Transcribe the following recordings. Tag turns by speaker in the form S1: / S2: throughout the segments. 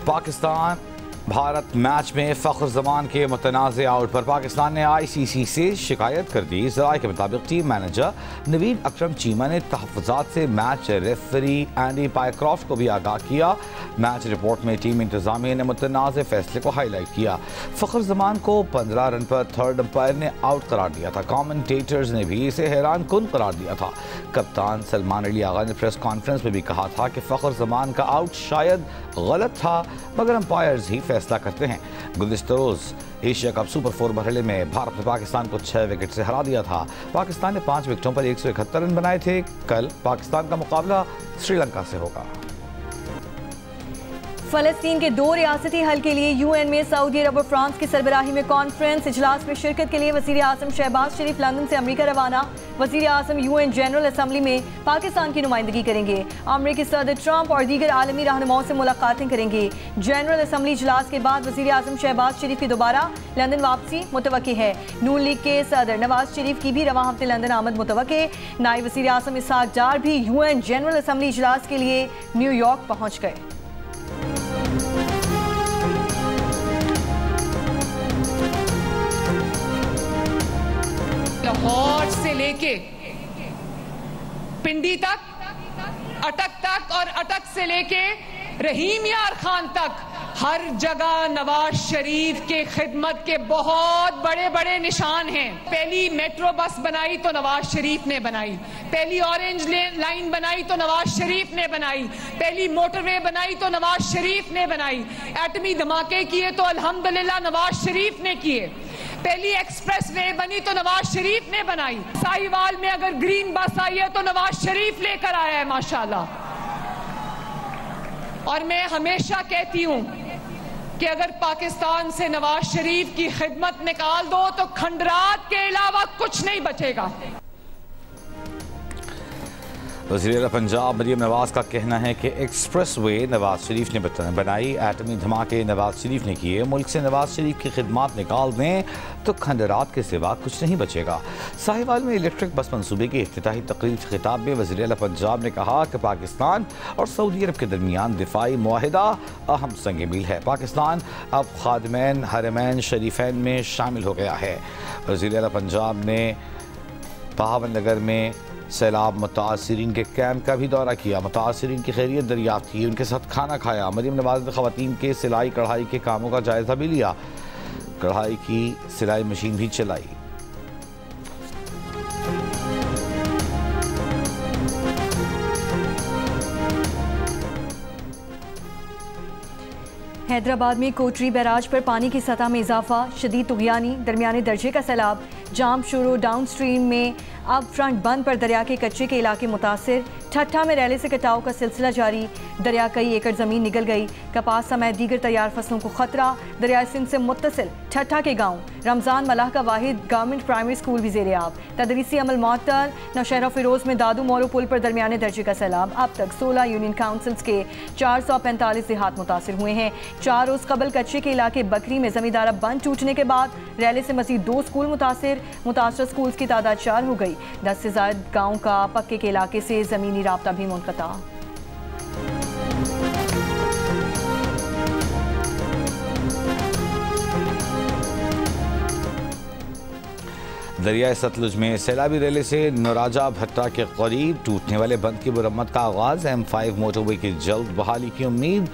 S1: Pakistan Bharat match में फ़ख्र जमान के मुतनाज़ out पर पाकिस्तान ने ICC से शिकायत कर दी। ज़राए के मुताबिक टीम मैनेजर नवीद अकरम चीमा ने तहफ़्फ़ुज़ात से मैच रेफरी एंडी पायक्रॉफ्ट को भी आगाह किया। मैच रिपोर्ट में टीम इंतज़ामिया ने मुतनाज़ फैसले को हाईलाइट किया। फ़ख्र जमान को 15 रन पर थर्ड अंपायर ने आउट करार दिया था। कॉमेंटेटर्स ने भी इसे हैरान कुन करार दिया था। कप्तान सलमान अली आगा ने प्रेस कॉन्फ्रेंस में भी कहा था कि फ़ख्र जमान का आउट शायद गलत था, मगर अंपायर्स ही फैसला करते हैं। गुज़िश्ता रोज़ एशिया कप सुपर 4 मरहले में भारत ने पाकिस्तान को 6 विकेट से हरा दिया था। पाकिस्तान ने 5 विकेटों पर 171 रन बनाए थे। कल पाकिस्तान का मुकाबला श्रीलंका से होगा।
S2: फलस्तीन के 2 रियासती हल के लिए UN में सऊदी अरब और फ्रांस की सरबराही में कॉन्फ्रेंस इजलास में शिरकत के लिए वज़ीर आज़म शहबाज शरीफ लंदन से अमेरिका रवाना। वज़ीर आज़म UN जनरल असम्बली में पाकिस्तान की नुमाइंदगी करेंगे। अमेरिकी सदर ट्रंप और दीगर आलमी रहनुमाओं से मुलाकातें करेंगे। जनरल असम्बली इजलास के बाद वज़ीर आज़म शहबाज शरीफ की दोबारा लंदन वापसी मुतवक्की है। नून लीग के सदर नवाज शरीफ की भी रवां हफ्ते लंदन आमद मुतवक्की। नायब वज़ीर आज़म इसहाक डार भी UN जनरल असम्बली इजलास के लिए न्यूयॉर्क पहुँच गए।
S3: लाहौर से लेके पिंडी तक, अटक तक और अटक से लेके रहीम यार खान तक हर जगह नवाज शरीफ के खिदमत के बहुत बड़े बड़े निशान हैं। पहली मेट्रो बस बनाई तो नवाज शरीफ ने बनाई, पहली ऑरेंज लाइन बनाई तो नवाज शरीफ ने बनाई, पहली मोटरवे बनाई तो नवाज शरीफ ने बनाई, एटमी धमाके किए तो अल्हम्दुलिल्लाह नवाज शरीफ ने किए, पहली एक्सप्रेस वे बनी तो नवाज शरीफ ने बनाई। साहिवाल में अगर ग्रीन बस आई है तो नवाज शरीफ लेकर आया है माशाल्लाह। और मैं हमेशा कहती हूं कि अगर पाकिस्तान से नवाज शरीफ की खिदमत निकाल दो तो खंडरात के अलावा कुछ नहीं बचेगा।
S1: वज़ीर पंजाब मरियम नवाज का कहना है कि एक्सप्रेस वे नवाज शरीफ ने बनाई, एटमी धमाके नवाज शरीफ ने किए। मुल्क से नवाज शरीफ की खिदमत निकाल दें तो खंडरात के सिवा कुछ नहीं बचेगा। साहिवाल में इलेक्ट्रिक बस मंसूबे की इफ्तिताही तकरीर से खिताब में वज़ीर पंजाब ने कहा कि पाकिस्तान और सऊदी अरब के दरमियान दिफाई मुआहिदा अहम संग मील है। पाकिस्तान अब खादिमैन हरमैन शरीफैन में शामिल हो गया है। वज़ीर पंजाब ने बहावन नगर में सैलाब मुतासरीन के कैंप का भी दौरा किया, मुतासरीन की खैरियत दरियाफ्त की, उनके साथ खाना खाया। मरियम नवाज ने ख़वातीन के सिलाई कढ़ाई के कामों का जायज़ा भी लिया, कढ़ाई की सिलाई मशीन भी चलाई।
S2: हैदराबाद में कोटरी बैराज पर पानी की सतह में इजाफा, शदीद तुग़यानी, दरमियाने दर्जे का सैलाब। जाम शुरू, डाउन स्ट्रीम में अब फ्रंट बंद पर दरिया के कच्चे के इलाके मुतासिर। ठट्ठा में रैले से कटाव का सिलसिला जारी, दरिया कई एकड़ ज़मीन निगल गई। कपास समेत दीगर तैयार फसलों को खतरा। दरिया सिंध से मुत्तसिल ठट्ठा के गाँव रमज़ान मलाह का वाहिद गवर्नमेंट प्राइमरी स्कूल भी ज़ेरे आब। तदरीसी अमल मुअत्तल। नौशहरा फिरोज में दादू मोरू पुल पर दरमियाने दर्जे का सैलाब। अब तक 16 यूनियन काउंसिल्स के 445 देहात मुतासिर हुए हैं। 4 रोज़ कबल कच्चे के इलाके बकरी में ज़मींदारा बंद टूटने के बाद रैले से मज़ीद 2 स्कूल मुतासिर। मुतासर स्कूल्स की तादाद 4 हो गई। 10 से ज़ायद गाँव का पक्के के इलाके से ज़मीनी राब्ता भी मुनक़ता।
S1: दरियाए सतलुज में सैलाबी रैले से नौराजा भट्टा के करीब टूटने वाले बंद की मुरम्मत का आगाज़। M5 मोटरवे की जल्द बहाली की उम्मीद।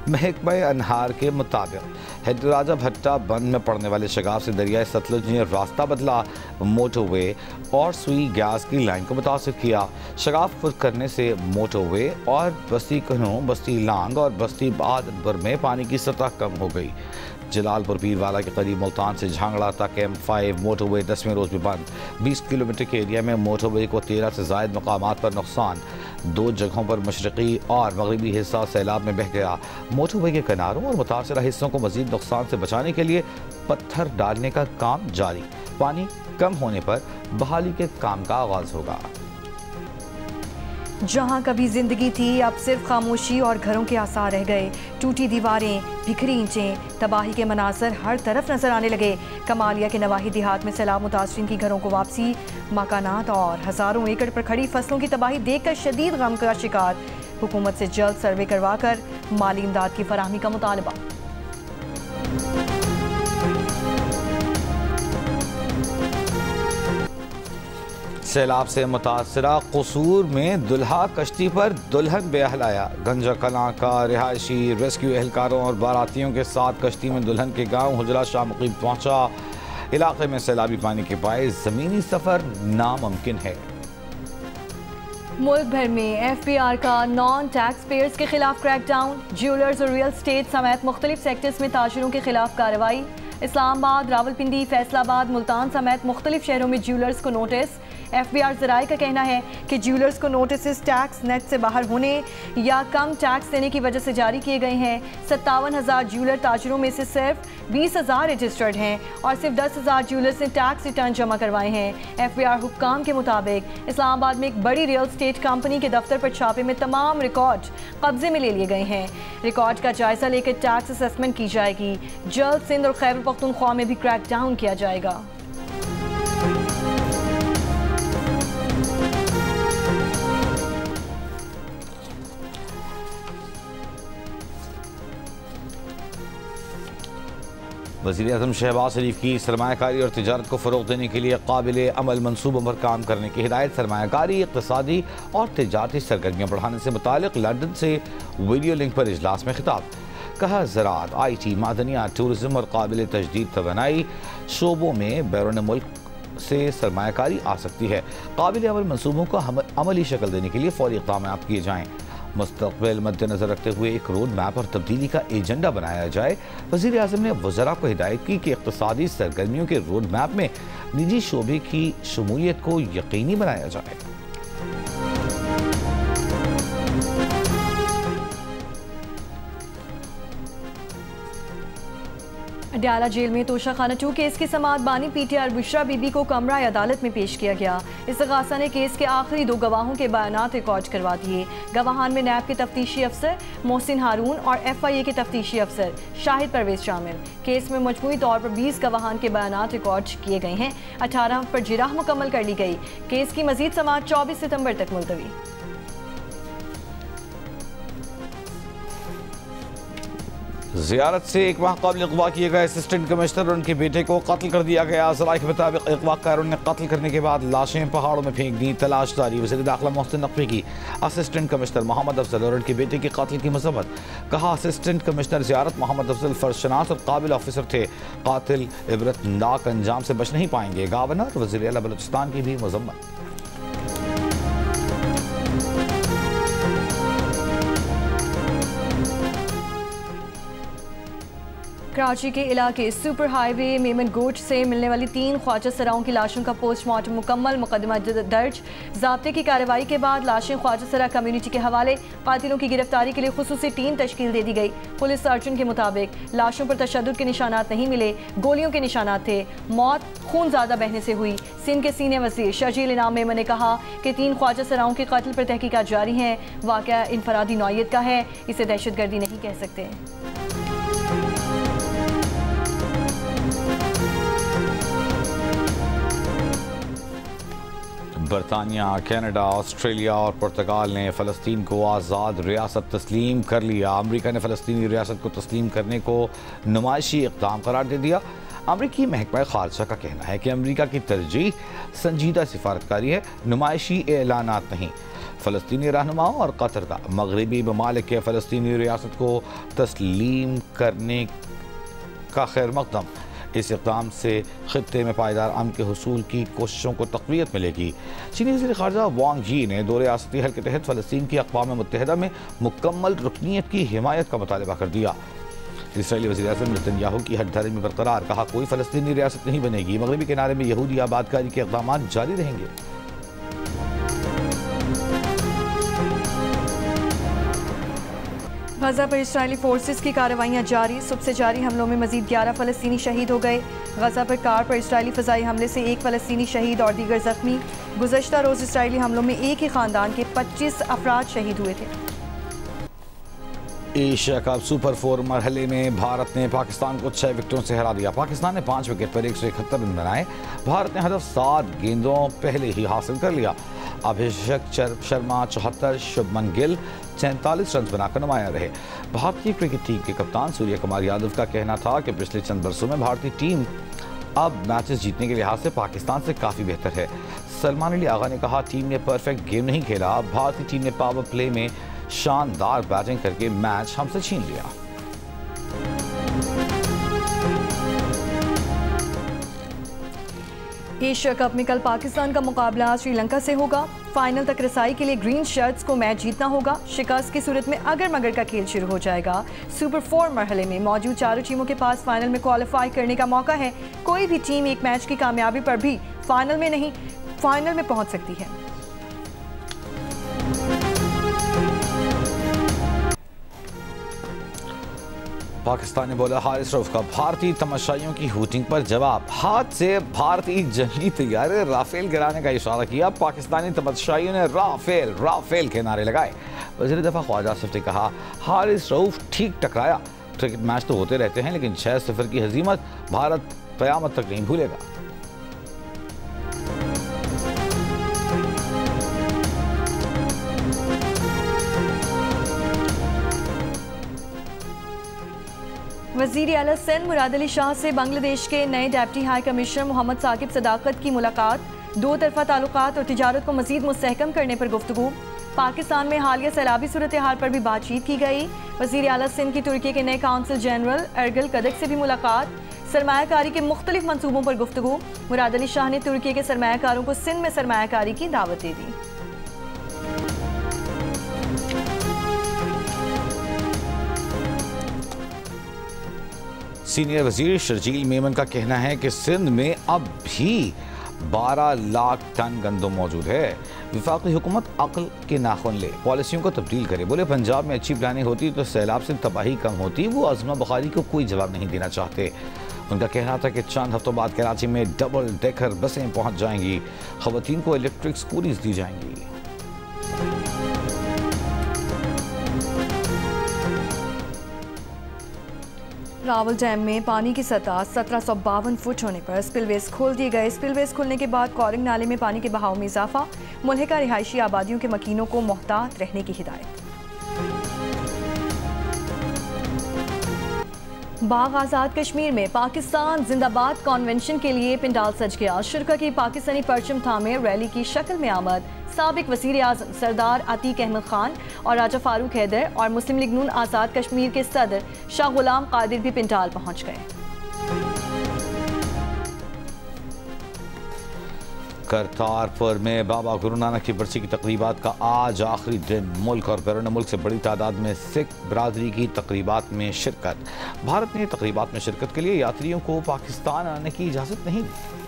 S1: महकमा अनहार के मुताबिक नौराजा भट्टा बंद में पड़ने वाले शगाफ से दरियाए सतलुज ने रास्ता बदला, मोटरवे और सुई गैस की लाइन को मुतासिर किया। शगाफ खुद करने से मोटरवे और बस्ती कन्हू, बस्ती लांग और बस्ती बहादुरपुर में पानी की सतह कम हो गई। जलालपुर पीरवाला के करीब मुल्तान से झांगड़ा तक M5 मोटरवे 10वें रोज भी बंद। 20 किलोमीटर के एरिया में मोटरवे को 13 से ज़ायद मकामात पर नुकसान। 2 जगहों पर मशरक़ी और मगरबी हिस्सा सैलाब में बह गया। मोटरवे के किनारों और मुतासरा हिस्सों को मज़ीद नुकसान से बचाने के लिए पत्थर डालने का काम जारी। पानी कम होने पर बहाली के काम का आगाज़ होगा।
S2: जहां कभी जिंदगी थी अब सिर्फ खामोशी और घरों के आसार रह गए। टूटी दीवारें, बिखरी ईंटें, तबाही के मनासर हर तरफ नजर आने लगे। कमालिया के नवाही देहात में सैलाब मुतासरीन की घरों को वापसी, मकानात और हज़ारों एकड़ पर खड़ी फसलों की तबाही देखकर शदीद गम का शिकार। हुकूमत से जल्द सर्वे करवा कर माली इमदाद की फराहमी का मुतालबा।
S1: सैलाब से मुतासरा कसूर में दुल्हा कश्ती पर दुल्हन बेअहल आया। गंजा कलां का रिहायशी रेस्क्यू एहलकारों और बारातियों के साथ कश्ती में दुल्हन के गांव हुजरा शाह मुकीम पहुंचा। इलाके में सैलाबी पानी के बायस ज़मीनी सफ़र नामुमकिन है।
S2: मुल्क भर में FBI का नॉन टैक्स पेयर्स के खिलाफ क्रैकडाउन। ज्वेलर्स और रियल स्टेट समेत मुख्तलिफ सेक्टर्स में ताजिरों के खिलाफ कार्रवाई। इस्लामाबाद, रावलपिंडी, फैसलाबाद, मुल्तान समेत मुख्तलिफ शहरों में ज्वेलर्स को नोटिस। FBI ज़राए का कहना है कि ज्वेलर्स को नोटिस टैक्स नेट से बाहर होने या कम टैक्स देने की वजह से जारी किए गए हैं। 57,000 ज्वेलर ताजिरों में से सिर्फ 20,000 रजिस्टर्ड हैं और सिर्फ 10,000 ज्वेलर्स ने टैक्स रिटर्न जमा करवाए हैं। FBI हुक्काम के मुताबिक इस्लामाबाद में एक बड़ी रियल स्टेट कंपनी के दफ्तर पर छापे में तमाम रिकॉर्ड कब्जे में ले लिए गए हैं। रिकॉर्ड का जायजा लेकर टैक्स असेसमेंट की जाएगी। जल्द सिंध और खैबर पख्तूनख्वा में भी क्रैकडाउन किया जाएगा।
S1: वज़ीर-ए-आज़म शहबाज शरीफ की सरमायाकारी और तिजारत को फ़रोग़ देने के लिए काबिल अमल मनसूबों पर काम करने की हिदायत। सरमायाकारी, इक़्तिसादी और तिजारती सरगर्मियाँ बढ़ाने से मुतालिक लंदन से वीडियो लिंक पर इजलास में खिताब। कहा, ज़राअत, IT, मादनियात, टूरिज़म और काबिल तजदीद तवानाई शोबों में बैरून मुल्क से सरमायाकारी आ सकती है। काबिल अमल मनसूबों को अमली शक्ल देने के लिए फ़ौरी इक़दाम किए जाएँ। मुस्तक़बिल मद्देनज़र रखते हुए एक रोड मैप और तब्दीली का एजेंडा बनाया जाए। वज़ीर आज़म ने वज़रा को हिदायत की कि इक़्तिसादी सरगर्मियों के रोड मैप में निजी शोबे की शमूलियत को यकीनी बनाया जाए।
S2: अडयाला जेल में तोशा खाना 2 केस की समाअत बानी PTR बुशरा बीबी को कमरा अदालत में पेश किया गया। इस्तग़ासा ने केस के आखिरी 2 गवाहों के बयानात रिकॉर्ड करवा दिए। गवाहान में नैब के तफ्तीशी अफसर मोहसिन हारून और FIA के तफ्तीशी अफसर शाहिद परवेज शामिल। केस में मजमूई तौर पर 20 गवाहान के बयानात रिकॉर्ड किए गए हैं। 18 पर जिराह मुकम्मल कर ली गई। केस की मजीद समाअत 24 सितम्बर तक मुलतवी।
S1: ज़ियारत से एक माह कबल अगवा किए गए असिस्टेंट कमिश्नर और उनके बेटे को कत्ल कर दिया गया। ज़राए के मुताबिक अगवाकारों ने कत्ल करने के बाद लाशें पहाड़ों में फेंक दी। तलाश जारी। वज़ीर दाखिला मोहसिन नकवी की असिस्टेंट कमिश्नर मोहम्मद अफजल और उनके बेटे के कत्ल की मज़म्मत। कहा, असिस्टेंट कमिश्नर ज़ियारत मोहम्मद अफजल फर्शनास और काबिल ऑफिसर थे। कातिल इबरतनाक अंजाम से बच नहीं पाएंगे। गवर्नर वज़ीर आला बलूचिस्तान की भी मज़म्मत।
S2: कराची के इलाके सुपर हाईवे मेमन गोच से मिलने वाली 3 ख्वाजा सराओं की लाशों का पोस्टमार्टम मुकम्मल। मुकदमा दर्ज। ज़ाब्ते की कार्रवाई के बाद लाशें ख्वाजा सरा कम्युनिटी के हवाले। कातिलों की गिरफ्तारी के लिए खुसूसी टीम तश्कील दे दी गई। पुलिस सर्जन के मुताबिक लाशों पर तशद्दुद के निशानात नहीं मिले, गोलियों के निशानात थे। मौत खून ज़्यादा बहने से हुई। सिंध के सीनियर वज़ीर शर्जील इनाम मेमन ने कहा कि 3 ख्वाजा सराओं के कत्ल पर तहकीकात जारी हैं। वाक़या इनफरादी नौइयत का है, इसे दहशतगर्दी नहीं कह सकते।
S1: बरतानिया, कनाडा, ऑस्ट्रेलिया और पुर्तगाल ने फ़लस्तीन को आज़ाद रियासत तस्लीम कर लिया। अमेरिका ने फ़लस्तीनी रियासत को तस्लीम करने को नुमाइशी इक़दाम करार दे दिया। अमरीकी महकमा ख़ारजा का कहना है कि अमेरिका की तरजीह संजीदा सिफारतकारी है, नुमाइशी एलानात नहीं। फ़लस्तीनी रहनुमाओं और कतर का मगरबी ममालिक के फ़लस्तीनी रियासत को तस्लीम करने का खैर मकदम। इस इक़दाम से ख़ित्ते में पायदार अमन के हुसूल की कोशिशों को तक़वियत मिलेगी। चीनी वज़ीर ख़ारजा वांग यी ने 2 रियासती हल के तहत फ़लस्तीन की अक़वाम मुत्तहिदा में मुकम्मल रुकनीत की हिमायत का मुतालबा कर दिया। इसराइली वज़ीर-ए-आज़म नेतन्याहू की हठधर्मी में बरकरार। कहा, कोई फ़लस्तीनी रियासत नहीं बनेगी। मगरबी किनारे में यहूदी आबादकारी के इक़दाम जारी रहेंगे।
S2: गजा पर इस्राइली फोर्सेस की कार्रवाइयाँ जारी। सुबह से जारी हमलों में मजीद 11 फ़लस्तीनी शहीद हो गए। गजा पर कार पर इस्राइली फ़ज़ाई हमले से 1 फ़लस्तीनी शहीद और दीगर ज़ख्मी। गुज़श्ता रोज़ इस्राइली हमलों में एक ही ख़ानदान के 25 अफराद शहीद हुए थे।
S1: एशिया कप सुपर 4 मरहले में भारत ने पाकिस्तान को 6 विकेटों से हरा दिया। पाकिस्तान ने 5 विकेट पर 171 रन बनाए। भारत ने हदफ 7 गेंदों पहले ही हासिल कर लिया। अभिषेक शर्मा 74, शुभमन गिल 47 रन बनाकर नुमाया रहे। भारतीय क्रिकेट टीम के कप्तान सूर्य कुमार यादव का कहना था कि पिछले चंद बरसों में भारतीय टीम अब मैचेस जीतने के लिहाज से पाकिस्तान से काफ़ी बेहतर है। सलमान अली आगा ने कहा, टीम ने परफेक्ट गेम नहीं खेला, भारतीय टीम ने पावर प्ले में शानदार बैटिंग करके मैच हमसे छीन लिया।
S2: एशिया कप में कल पाकिस्तान का मुकाबला श्रीलंका से होगा। फाइनल तक रसाई के लिए ग्रीन शर्ट्स को मैच जीतना होगा। शिकस्त की सूरत में अगर मगर का खेल शुरू हो जाएगा। सुपर 4 मरहले में मौजूद चारों टीमों के पास फाइनल में क्वालिफाई करने का मौका है। कोई भी टीम एक मैच की कामयाबी पर भी फाइनल में पहुंच सकती है।
S1: पाकिस्तानी बॉलर हारिस रऊफ का भारतीय तमाशाइयों की हूटिंग पर जवाब। हाथ से भारतीय जंगी तैयारे राफेल गिराने का इशारा किया। पाकिस्तानी तमाशाइयों ने राफेल के नारे लगाए। वज़ीर दफ़ा ख्वाजा आसिफ ने कहा, हारिस रऊफ ठीक टकराया। क्रिकेट मैच तो होते रहते हैं, लेकिन 6-0 की हजीमत भारत क़यामत तक नहीं भूलेगा।
S2: वज़ीर आला सिंध मुराद अली शाह से बांग्लादेश के नए deputy high commissioner Mohammad Saqib Sadaqat की मुलाकात। दो तरफा ताल्लुकात और तिजारत को मज़ीद मुस्तहकम करने पर गुफ्तगू। पाकिस्तान में हालिया सैलाबी सूरत हाल पर भी बातचीत की गई। वज़ीर आला सिंध की तुर्की के नए काउंसिल जनरल एरगिल कदक से भी मुलाकात। सरमायाकारी के मुख्तलिफ मनसूबों पर गुफ्तगू। मुराद अली शाह ने तुर्की के सरमायाकारों को सिंध में सरमायाकारी की दावत दे दी।
S1: सीनियर वजीर शर्जील मेमन का कहना है कि सिंध में अब भी 12 लाख टन गंदम मौजूद है। वफाकी हुकूमत अक्ल के नाखुन ले, पॉलिसियों को तब्दील करे। बोले, पंजाब में अच्छी प्लानिंग होती तो सैलाब से तबाही कम होती। वो आजमा बुखारी को कोई जवाब नहीं देना चाहते। उनका कहना था कि चंद हफ्तों बाद कराची में डबल डेकर बसें पहुंच जाएंगी। खवातीन को इलेक्ट्रिक स्कूटीज दी जाएंगी।
S2: रावल डैम में पानी की सतह 1752 फुट होने पर स्पिलवेज खोल दिए गए। स्पिलवेज खुलने के बाद कॉरिंग नाले में पानी के बहाव में इजाफा। मुल्हिका रिहायशी आबादियों के मकीनों को मोहतात रहने की हिदायत। बाग आज़ाद कश्मीर में पाकिस्तान जिंदाबाद कॉन्वेंशन के लिए पिंडाल सज गया। शुरा की पाकिस्तानी परचम थामे रैली की शक्ल में आमद। साबिक वज़ीर आज़म सरदार अतीक अहमद खान और राजा फारूक हैदर और मुस्लिम लीग नून आज़ाद कश्मीर के सदर शाह गुलाम कादिर भी पिंडाल पहुंच गए।
S1: करतारपुर में बाबा गुरु नानक की बरसी की तकरीबात का आज आखिरी दिन। मुल्क और बैरून मुल्क से बड़ी तादाद में सिख बरादरी की तकरीबात में शिरकत। भारत ने तकरीबात में शिरकत के लिए यात्रियों को पाकिस्तान आने की इजाज़त नहीं दी।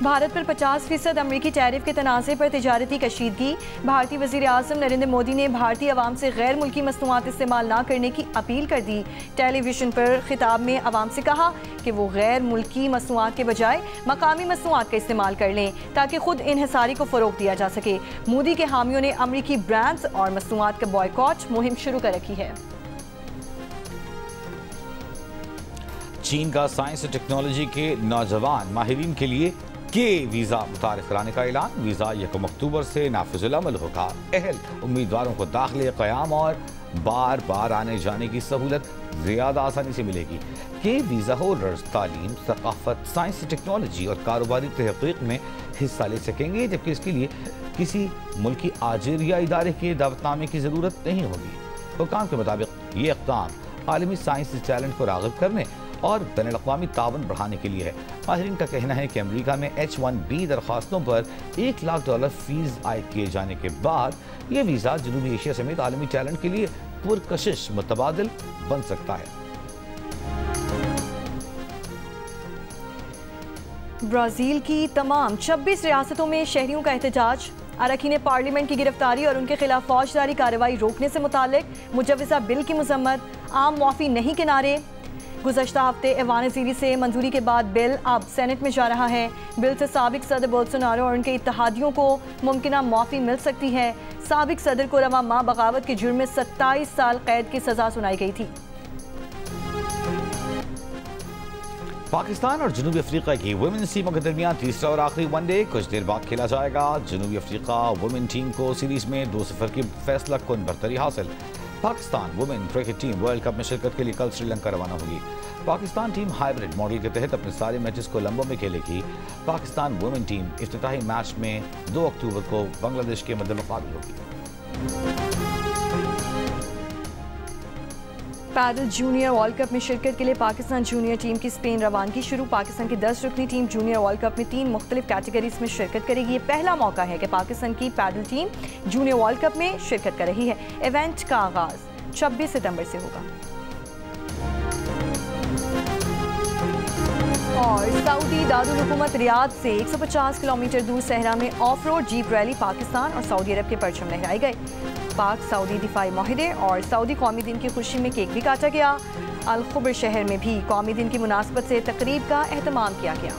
S2: भारत पर 50% अमरीकी टैरिफ के तनाज़े पर तिजारती कशीदगी। भारतीय वज़ीर आज़म नरेंद्र मोदी ने भारतीय अवाम से गैर मुल्की मसनूआत इस्तेमाल न करने की अपील कर दी। टेलीविजन पर खिताब में अवाम से कहा कि वो गैर मुल्की मसनूआत के बजाय मकामी मसनूआत का इस्तेमाल कर लें ताकि खुद इन्हिसारी को फ़रोग़ दिया जा सके। मोदी के हामियों ने अमरीकी ब्रांड्स और मसनूआत का बॉयकॉट मुहिम शुरू कर रखी है।
S1: चीन का साइंस और टेक्नोलॉजी के नौजवान माहिरीन के लिए के वीज़ा मुतारिफ कराने का ऐलान। वीज़ा 1 अक्टूबर से नाफिजुल अमल होगा। अहल उम्मीदवारों को दाखिले, क़याम और बार बार आने जाने की सहूलत ज़्यादा आसानी से मिलेगी। के वीज़ा होल्डर्स तालीम, सकाफत, साइंस, टेक्नोलॉजी और कारोबारी तहक़ीक़ में हिस्सा ले सकेंगे, जबकि इसके लिए किसी मुल्की आजिर या इदारे के दावतनामे की ज़रूरत नहीं होगी। हुकाम के मुताबिक ये इक़दाम आलमी साइंसी टैलेंट को राग़िब करने और बैनुल-अक़वामी ताउन बढ़ाने के लिए है। माहिरीन का कहना है कि अमेरिका में H-1B दरख्वास्तों पर $1 लाख फीस आयद किए जाने के बाद ये वीज़ा जनूबी एशिया समेत आलमी टैलेंट के लिए पुरकशिश मुतबादिल बन सकता है।
S2: ब्राज़ील की तमाम 26 रियासतों में शहरियों का एहतजाज। अरकान पार्लियामेंट की गिरफ्तारी और उनके खिलाफ फौजदारी कार्रवाई रोकने से मुतालिक मुजव्वज़ा बिल की मज़म्मत। आम मुआफ़ी नहीं के नारे। गुज़श्ता हफ्ते ऐवान ज़ीरी से मंजूरी के बाद बिल अब सेनेट में जा रहा है। बिल से साबिक सदर बोल्सोनारो और उनके इत्तेहादियों को मुमकिना मुआफ़ी मिल सकती है। साबिक सदर को रवा माह बगावत के जुर्म में 27 साल कैद की सज़ा सुनाई गई थी।
S1: पाकिस्तान और जनूबी अफ्रीका की वुमेन्स टीमों के दरमियान तीसरा और आखिरी वनडे कुछ देर बाद खेला जाएगा। जनूबी अफ्रीका वुमेन टीम को सीरीज में 2-0 की फैसला कुन बरतरी हासिल। Pakistan women cricket team world cup में शिरकत के लिए कल श्रीलंका रवाना होगी। पाकिस्तान टीम हाइब्रिड मॉडल के तहत अपने सारे मैचेस कोलंबो में खेलेगी। पाकिस्तान वुमेन टीम इफ्तिताही मैच में 2 अक्टूबर को बांग्लादेश के मद्दे मुकाबले होगी।
S2: पैडल जूनियर वर्ल्ड कप में शिरकत के लिए पाकिस्तान जूनियर टीम की स्पेन रवानगी शुरू। पाकिस्तान की 10 रुकनी टीम जूनियर वर्ल्ड कप में 3 मुख्तलिफ कैटेगरीज में शिरकत करेगी। ये पहला मौका है कि पाकिस्तान की padel team junior world cup में शिरकत कर रही है। इवेंट का आगाज 26 सितंबर से होगा। और सऊदी दारुल हुकूमत रियाद से 150 किलोमीटर दूर सहरा में of road jeep rally Pakistan और सऊदी अरब के परचम लहराए गए। पाक सऊदी दिफाई माहिदे और सऊदी कौमी दिन की खुशी में केक भी काटा गया। अल खुबर शहर में भी कौमी दिन की मुनासबत से तकरीब का एहतमाम किया गया।